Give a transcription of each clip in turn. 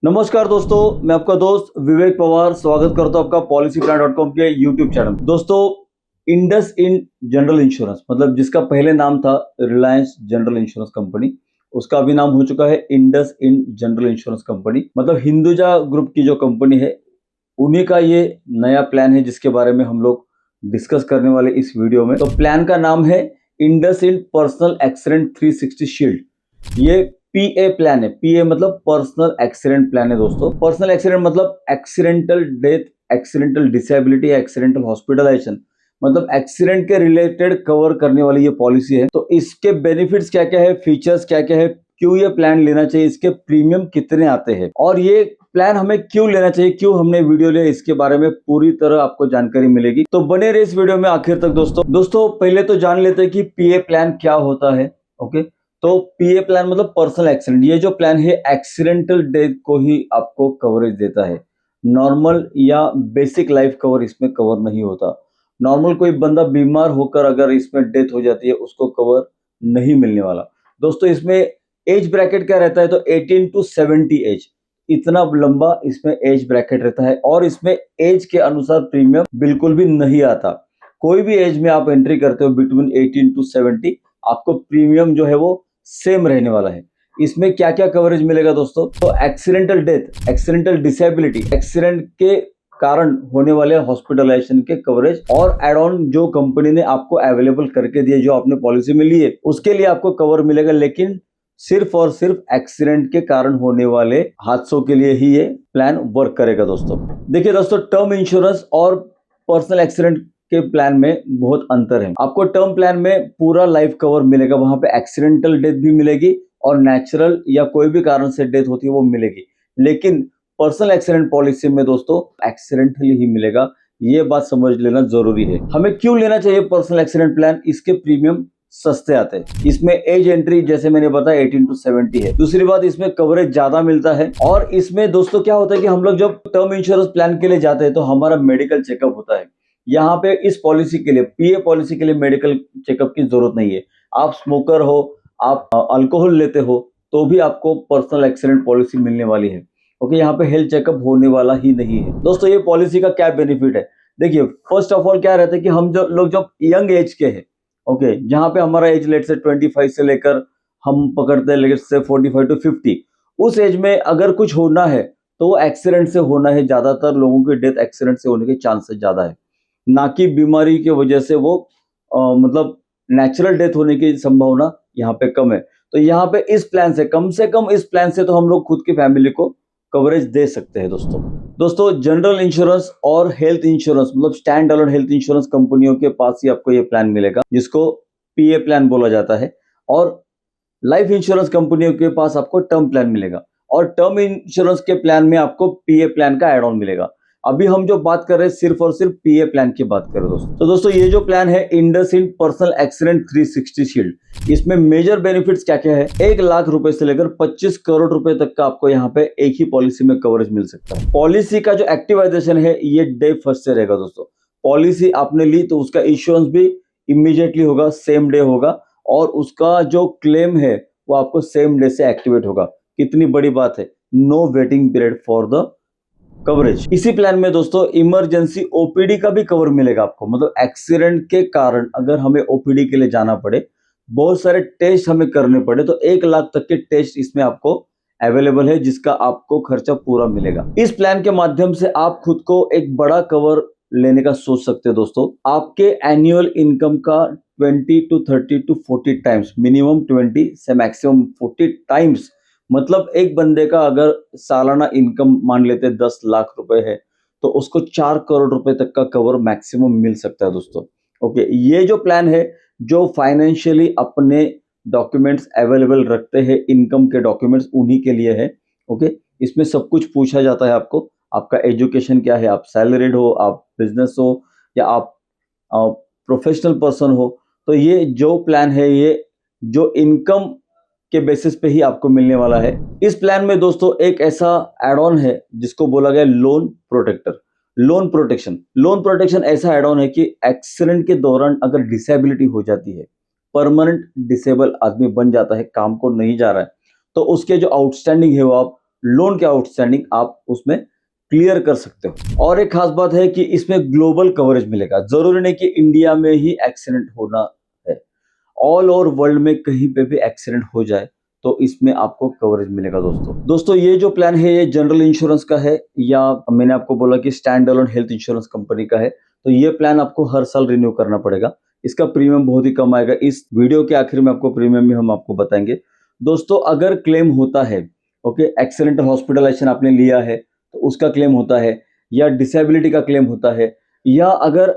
नमस्कार दोस्तों, मैं आपका दोस्त विवेक पवार स्वागत करता हूं आपका policyplan.com के यूट्यूब चैनल। दोस्तों, इंडस इंड जनरल इंश्योरेंस मतलब जिसका पहले नाम था रिलायंस जनरल इंश्योरेंस कंपनी, उसका अभी नाम हो चुका है IndusInd general insurance company. मतलब हिंदुजा ग्रुप की जो कंपनी है, उन्हीं का ये नया प्लान है जिसके बारे में हम लोग डिस्कस करने वाले इस वीडियो में। तो प्लान का नाम है IndusInd personal accident 360 shield. ये पीए प्लान है। पीए मतलब पर्सनल एक्सीडेंट प्लान है दोस्तों। पर्सनल एक्सीडेंट मतलब accidental death, accidental disability, accidental hospitalisation, मतलब एक्सीडेंट के रिलेटेड कवर करने वाली ये पॉलिसी है। तो इसके बेनिफिट्स क्या क्या है, फीचर्स क्या क्या है, क्यों ये प्लान लेना चाहिए, इसके प्रीमियम कितने आते हैं और ये प्लान हमें क्यों लेना चाहिए, क्यों हमने वीडियो लिया, इसके बारे में पूरी तरह आपको जानकारी मिलेगी। तो बने रहे इस वीडियो में आखिर तक दोस्तों पहले तो जान लेते हैं कि पीए प्लान क्या होता है। ओके, तो पीए प्लान मतलब पर्सनल एक्सीडेंट। ये जो प्लान है एक्सीडेंटल डेथ को ही आपको कवरेज देता है। नॉर्मल या बेसिक लाइफ कवर इसमें कवर नहीं होता। नॉर्मल कोई बंदा बीमार होकर अगर इसमें डेथ हो जाती है उसको कवर नहीं मिलने वाला। दोस्तों इसमें एज ब्रैकेट क्या रहता है, तो 18 टू 70 एज, इतना लंबा इसमें एज ब्रैकेट रहता है और इसमें एज के अनुसार प्रीमियम बिल्कुल भी नहीं आता। कोई भी एज में आप एंट्री करते हो बिटवीन 18 टू 70, आपको प्रीमियम जो है वो सेम रहने वाला है। इसमें क्या क्या कवरेज मिलेगा दोस्तों, तो accidental death, accidental disability, accident के कारण होने वाले हॉस्पिटलाइजेशन के कवरेज और एड ऑन जो कंपनी ने आपको अवेलेबल करके दिए, जो आपने पॉलिसी में ली है उसके लिए आपको कवर मिलेगा, लेकिन सिर्फ और सिर्फ एक्सीडेंट के कारण होने वाले हादसों के लिए ही ये प्लान वर्क करेगा दोस्तों। देखिए दोस्तों, टर्म इंश्योरेंस और पर्सनल एक्सीडेंट के प्लान में बहुत अंतर है। आपको टर्म प्लान में पूरा लाइफ कवर मिलेगा, वहां पे एक्सीडेंटल डेथ भी मिलेगी और नेचुरल या कोई भी कारण से डेथ होती है वो मिलेगी, लेकिन पर्सनल एक्सीडेंट पॉलिसी में दोस्तों एक्सीडेंटली ही मिलेगा। ये बात समझ लेना जरूरी है। हमें क्यों लेना चाहिए पर्सनल एक्सीडेंट प्लान, इसके प्रीमियम सस्ते आते हैं। इसमें एज एंट्री जैसे मैंने बताया 18 टू 70 है। दूसरी बात, इसमें कवरेज ज्यादा मिलता है और इसमें दोस्तों क्या होता है कि हम लोग जब टर्म इंश्योरेंस प्लान के लिए जाते हैं तो हमारा मेडिकल चेकअप होता है। यहाँ पे इस पॉलिसी के लिए, पीए पॉलिसी के लिए मेडिकल चेकअप की जरूरत नहीं है। आप स्मोकर हो, आप अल्कोहल लेते हो तो भी आपको पर्सनल एक्सीडेंट पॉलिसी मिलने वाली है। ओके, यहाँ पे हेल्थ चेकअप होने वाला ही नहीं है। दोस्तों ये पॉलिसी का क्या बेनिफिट है, देखिए फर्स्ट ऑफ ऑल क्या रहता है कि हम जो लोग जब यंग एज के हैं, ओके, जहाँ पे हमारा एज लेट से 25 से लेकर हम पकड़ते हैं लेट से 45 टू 50, उस एज में अगर कुछ होना है तो वो एक्सीडेंट से होना है। ज्यादातर लोगों की डेथ एक्सीडेंट से होने के चांसेस ज्यादा है, ना कि बीमारी की वजह से वो मतलब नेचुरल डेथ होने की संभावना यहाँ पे कम है। तो यहाँ पे इस प्लान से कम इस प्लान से तो हम लोग खुद की फैमिली को कवरेज दे सकते हैं दोस्तों जनरल इंश्योरेंस और हेल्थ इंश्योरेंस मतलब स्टैंड अलोन हेल्थ इंश्योरेंस कंपनियों के पास ही आपको ये प्लान मिलेगा, जिसको पीए प्लान बोला जाता है। और लाइफ इंश्योरेंस कंपनियों के पास आपको टर्म प्लान मिलेगा और टर्म इंश्योरेंस के प्लान में आपको पीए प्लान का एड ऑन मिलेगा। अभी हम जो बात कर रहे हैं सिर्फ और सिर्फ पीए प्लान की बात कर रहे हैं दोस्तों। तो दोस्तों ये जो प्लान है IndusInd personal accident 360 shield, इसमें मेजर बेनिफिट्स क्या क्या है, 1 लाख रुपए से लेकर 25 करोड़ रुपए तक का आपको यहाँ पे एक ही पॉलिसी में कवरेज मिल सकता है। पॉलिसी का जो एक्टिवाइजेशन है ये डे फर्स्ट से रहेगा दोस्तों। पॉलिसी आपने ली तो उसका इश्योरेंस भी इमीडिएटली होगा, सेम डे होगा और उसका जो क्लेम है वो आपको सेम डे से एक्टिवेट होगा। कितनी बड़ी बात है, no waiting period for the coverage. इसी प्लान में दोस्तों इमरजेंसी ओपीडी का भी कवर मिलेगा आपको, मतलब एक्सीडेंट के कारण अगर हमें ओपीडी के लिए जाना पड़े, बहुत सारे टेस्ट हमें करने पड़े, तो 1 लाख तक के टेस्ट इसमें आपको अवेलेबल है, जिसका आपको खर्चा पूरा मिलेगा। इस प्लान के माध्यम से आप खुद को एक बड़ा कवर लेने का सोच सकते हैं दोस्तों। आपके एनुअल इनकम का 20 टू 30 टू 40 टाइम्स, मिनिमम 20 से मैक्सिमम 40 टाइम्स, मतलब एक बंदे का अगर सालाना इनकम मान लेते 10 लाख रुपए है तो उसको 4 करोड़ रुपए तक का कवर मैक्सिमम मिल सकता है दोस्तों। ओके, ये जो प्लान है जो फाइनेंशियली अपने डॉक्यूमेंट्स अवेलेबल रखते हैं, इनकम के डॉक्यूमेंट्स उन्हीं के लिए है। ओके, इसमें सब कुछ पूछा जाता है आपको, आपका एजुकेशन क्या है, आप सैलरीड हो, आप बिजनेस हो या आप प्रोफेशनल पर्सन हो। तो ये जो प्लान है ये जो इनकम के बेसिस पे ही आपको मिलने वाला है। इस प्लान में दोस्तों एक ऐसा एड ऑन है जिसको बोला गया loan protector, loan protection. Loan protection ऐसा एड ऑन है कि एक्सीडेंट के दौरान अगर डिसेबिलिटी हो जाती है, परमानेंट डिसेबल आदमी बन जाता है, काम को नहीं जा रहा है, तो उसके जो आउटस्टैंडिंग है वो आप लोन के आउटस्टैंडिंग आप उसमें क्लियर कर सकते हो। और एक खास बात है कि इसमें ग्लोबल कवरेज मिलेगा। जरूरी नहीं कि इंडिया में ही एक्सीडेंट होना है, ऑल ओवर वर्ल्ड में कहीं पे भी एक्सीडेंट हो जाए तो इसमें आपको कवरेज मिलेगा। दोस्तों ये जो प्लान है ये जनरल इंश्योरेंस का है, या मैंने आपको बोला कि stand alone health insurance company का है, तो ये प्लान आपको हर साल रिन्यू करना पड़ेगा। इसका प्रीमियम बहुत ही कम आएगा। इस वीडियो के आखिर में आपको प्रीमियम भी हम आपको बताएंगे। दोस्तों अगर क्लेम होता है, ओके, एक्सीडेंटल हॉस्पिटलाइजेशन आपने लिया है तो उसका क्लेम होता है, या डिसेबिलिटी का क्लेम होता है, या अगर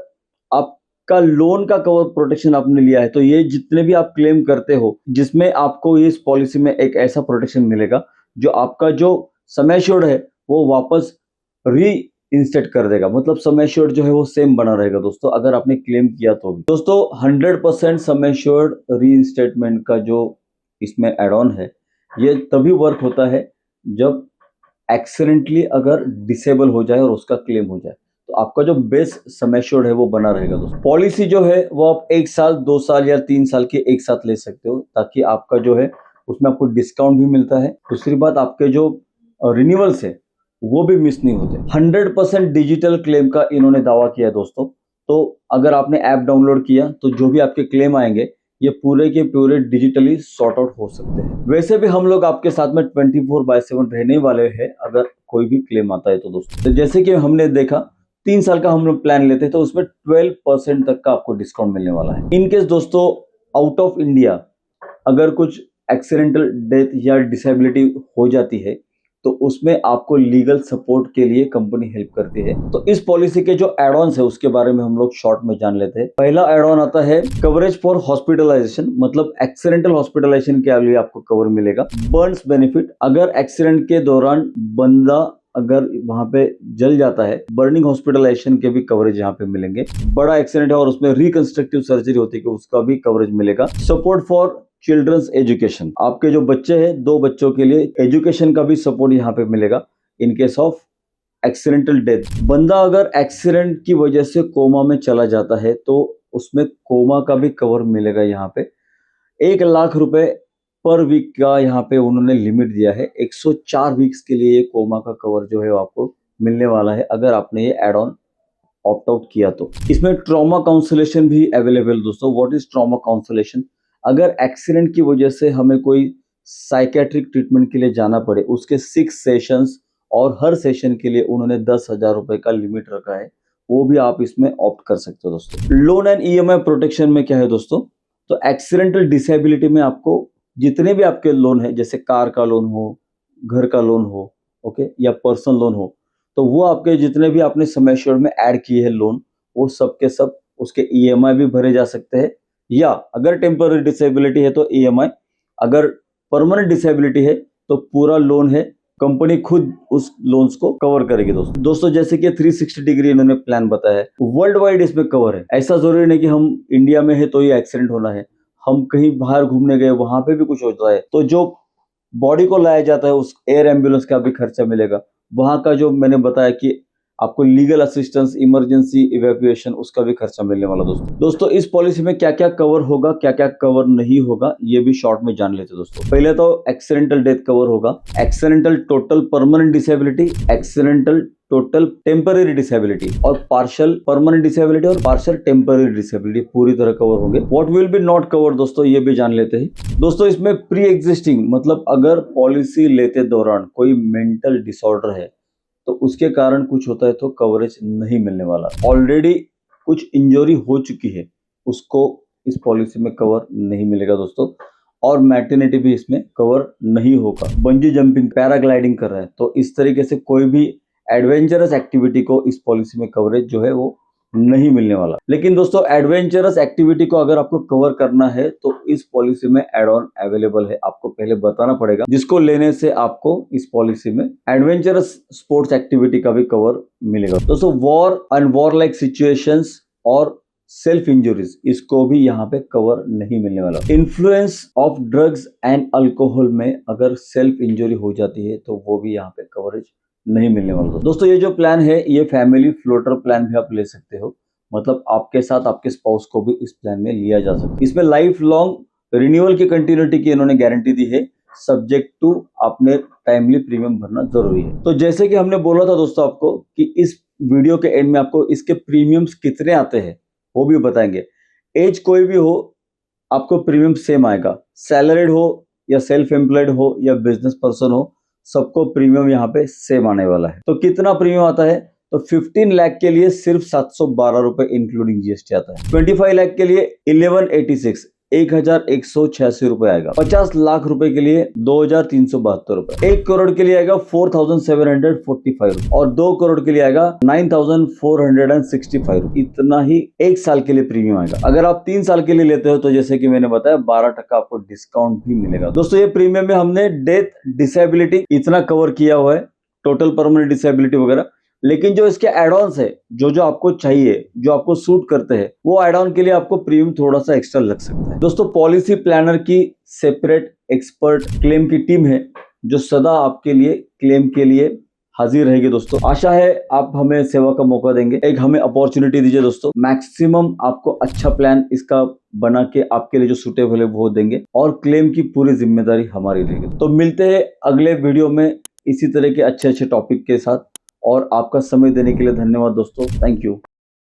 आपका लोन का कवर प्रोटेक्शन आपने लिया है, तो ये जितने भी आप क्लेम करते हो जिसमें आपको इस पॉलिसी में एक ऐसा प्रोटेक्शन मिलेगा जो आपका जो सम एश्योर्ड है वो वापस री इंस्टेट कर देगा। मतलब सम एश्योर्ड जो है वो सेम बना रहेगा दोस्तों, अगर आपने क्लेम किया तो भी। दोस्तों 100% सम एश्योर्ड री इंस्टेटमेंट का जो इसमें एड ऑन है ये तभी वर्क होता है जब एक्सीडेंटली अगर डिसेबल हो जाए और उसका क्लेम हो जाए, तो आपका जो बेस सम एश्योर्ड है वो बना रहेगा दोस्तों। पॉलिसी जो है वो आप 1 साल 2 साल या 3 साल की एक साथ ले सकते हो, ताकि आपका जो है उसमें आपको डिस्काउंट भी मिलता है। दूसरी बात, आपके जो रिन्यूअल्स है वो भी मिस नहीं होते। 100% डिजिटल क्लेम का इन्होंने दावा किया है दोस्तों। तो अगर आपने ऐप डाउनलोड किया तो जो भी आपके क्लेम आएंगे ये पूरे के पूरे डिजिटली सॉर्ट आउट हो सकते हैं। वैसे भी हम लोग आपके साथ में 24/7 रहने वाले हैं अगर कोई भी क्लेम आता है तो दोस्तों। तो जैसे कि हमने देखा 3 साल का हम लोग प्लान लेते हैं तो उसमें 12% तक का आपको डिस्काउंट मिलने वाला है। इन केस दोस्तों आउट ऑफ इंडिया अगर कुछ एक्सीडेंटल डेथ या डिसेबिलिटी हो जाती है तो उसमें आपको लीगल सपोर्ट के लिए कंपनी हेल्प करती है। तो इस पॉलिसी के जो एड ऑन्स है उसके बारे में हम लोग शॉर्ट में जान लेते हैं। पहला एड ऑन आता है कवरेज फॉर हॉस्पिटलाइजेशन, मतलब एक्सीडेंटल हॉस्पिटलाइजेशन के लिए आपको कवर मिलेगा। बर्न्स बेनिफिट, अगर एक्सीडेंट के दौरान बंदा अगर वहां पे जल जाता है, बर्निंग हॉस्पिटलाइजेशन के भी कवरेज यहाँ पे मिलेंगे। बड़ा एक्सीडेंट है और उसमें रिकंस्ट्रक्टिव सर्जरी होती है, उसका भी कवरेज मिलेगा। सपोर्ट फॉर चिल्ड्रंस एजुकेशन, आपके जो बच्चे हैं 2 बच्चों के लिए एजुकेशन का भी सपोर्ट यहाँ पे मिलेगा in case of accidental death. बंदा अगर एक्सीडेंट की वजह से कोमा में चला जाता है तो उसमें कोमा का भी कवर मिलेगा। यहाँ पे 1 लाख रुपए पर वीक का यहाँ पे उन्होंने लिमिट दिया है। 104 वीक्स के लिए ये कोमा का कवर जो है आपको मिलने वाला है अगर आपने ये एड ऑन ऑप्ट आउट किया तो। इसमें ट्रॉमा काउंसलेशन भी अवेलेबल दोस्तों। What is trauma counselling? अगर एक्सीडेंट की वजह से हमें कोई साइकेट्रिक ट्रीटमेंट के लिए जाना पड़े, उसके 6 सेशंस और हर सेशन के लिए उन्होंने 10,000 रुपए का लिमिट रखा है, वो भी आप इसमें ऑप्ट कर सकते हो दोस्तों। लोन एंड ईएमआई प्रोटेक्शन में क्या है दोस्तों, तो एक्सीडेंटल डिसेबिलिटी में आपको जितने भी आपके लोन है, जैसे कार का लोन हो, घर का लोन हो, ओके, या पर्सनल लोन हो, तो वो आपके जितने भी आपने सम एश्योर्ड में ऐड किए हैं लोन, वो सब के सब उसके ईएमआई भी भरे जा सकते हैं। या अगर टेम्पररी डिसेबिलिटी है तो ईएमआई, अगर परमानेंट डिसेबिलिटी है तो पूरा लोन है, कंपनी खुद उस लोन्स को कवर करेगी दोस्तों। जैसे कि 360 डिग्री इन्होंने प्लान बताया है, वर्ल्ड वाइड इसमें कवर है। ऐसा जरूरी नहीं कि हम इंडिया में है तो ये एक्सीडेंट होना है, हम कहीं बाहर घूमने गए वहां पे भी कुछ होता है तो जो बॉडी को लाया जाता है उस एयर एम्बुलेंस का भी खर्चा मिलेगा। वहां का जो मैंने बताया कि आपको लीगल असिस्टेंस, इमरजेंसी इवैक्यूएशन, उसका भी खर्चा मिलने वाला दोस्तों। इस पॉलिसी में क्या क्या कवर होगा, क्या क्या कवर नहीं होगा, ये भी शॉर्ट में जान लेते दोस्तों। पहले तो एक्सीडेंटल डेथ कवर होगा, accidental total permanent disability, accidental total temporary disability, और पार्शियल परमानेंट डिसेबिलिटी और पार्शियल टेम्पररी डिसेबिलिटी पूरी तरह कवर होंगे। What will be not cover दोस्तों, ये भी जान लेते हैं दोस्तों। इसमें प्री एग्जिस्टिंग, मतलब अगर पॉलिसी लेते दौरान कोई मेंटल डिसऑर्डर है तो उसके कारण कुछ होता है तो कवरेज नहीं मिलने वाला। ऑलरेडी कुछ इंजरी हो चुकी है उसको इस पॉलिसी में कवर नहीं मिलेगा दोस्तों। और मैटरनिटी भी इसमें कवर नहीं होगा। बंजी जंपिंग, पैराग्लाइडिंग कर रहा है तो इस तरीके से कोई भी एडवेंचरस एक्टिविटी को इस पॉलिसी में कवरेज जो है वो नहीं मिलने वाला। लेकिन दोस्तों एडवेंचरस एक्टिविटी को अगर आपको कवर करना है तो इस पॉलिसी में एड ऑन अवेलेबल है, आपको पहले बताना पड़ेगा, जिसको लेने से आपको इस पॉलिसी में एडवेंचरस स्पोर्ट्स एक्टिविटी का भी कवर मिलेगा दोस्तों। War and war like situations और सेल्फ इंजुरीज, इसको भी यहाँ पे कवर नहीं मिलने वाला। Influence of drugs and alcohol में अगर सेल्फ इंजुरी हो जाती है तो वो भी यहाँ पे कवरेज नहीं मिलने वाला दोस्तों। ये जो प्लान है ये फैमिली फ्लोटर प्लान भी आप ले सकते हो, मतलब आपके साथ आपके स्पाउस को भी इस प्लान में लिया जा सकता है। इसमें लाइफ लॉन्ग रिन्यूअल की कंटिन्यूटी की इन्होंने गारंटी दी है सब्जेक्ट टू आपने टाइमली प्रीमियम भरना जरूरी है। तो जैसे कि हमने बोला था दोस्तों आपको कि इस वीडियो के एंड में आपको इसके प्रीमियम्स कितने आते हैं वो भी बताएंगे। एज कोई भी हो आपको प्रीमियम सेम आएगा, सैलरीड हो या सेल्फ एम्प्लॉयड हो या बिजनेस पर्सन हो, सबको प्रीमियम यहाँ पे सेम आने वाला है। तो कितना प्रीमियम आता है? तो 15 लाख के लिए सिर्फ 712 रुपए इंक्लूडिंग जीएसटी आता है। 25 लाख के लिए 1186 1186 रुपए आएगा। 50 लाख रुपए के लिए 2372 रुपए। 1 करोड़ के लिए आएगा 4745 रुपए और 2 करोड़ के लिए आएगा 9465 रुपए। इतना ही 1 साल के लिए प्रीमियम आएगा। अगर आप 3 साल के लिए लेते हो तो जैसे कि मैंने बताया 12% आपको डिस्काउंट भी मिलेगा। दोस्तों ये प्रीमियम में हमने डेथ, डिसेबिलिटी इतना कवर किया हुआ है, टोटल परमानेंट डिसेबिलिटी वगैरह। लेकिन जो इसके एड ऑन्स है, जो आपको चाहिए, जो आपको सूट करते हैं, वो एड ऑन के लिए आपको प्रीमियम थोड़ा सा एक्स्ट्रा लग सकता है। दोस्तों पॉलिसी प्लानर की सेपरेट एक्सपर्ट क्लेम की टीम है जो सदा आपके लिए क्लेम के लिए हाजिर रहेगी। दोस्तों आशा है आप हमें सेवा का मौका देंगे, एक हमें अपॉर्चुनिटी दीजिए। दोस्तों मैक्सिमम आपको अच्छा प्लान इसका बना के आपके लिए जो सूटेबल है वो देंगे और क्लेम की पूरी जिम्मेदारी हमारी रहेगी। तो मिलते हैं अगले वीडियो में इसी तरह के अच्छे टॉपिक के साथ और आपका समय देने के लिए धन्यवाद दोस्तों। Thank you.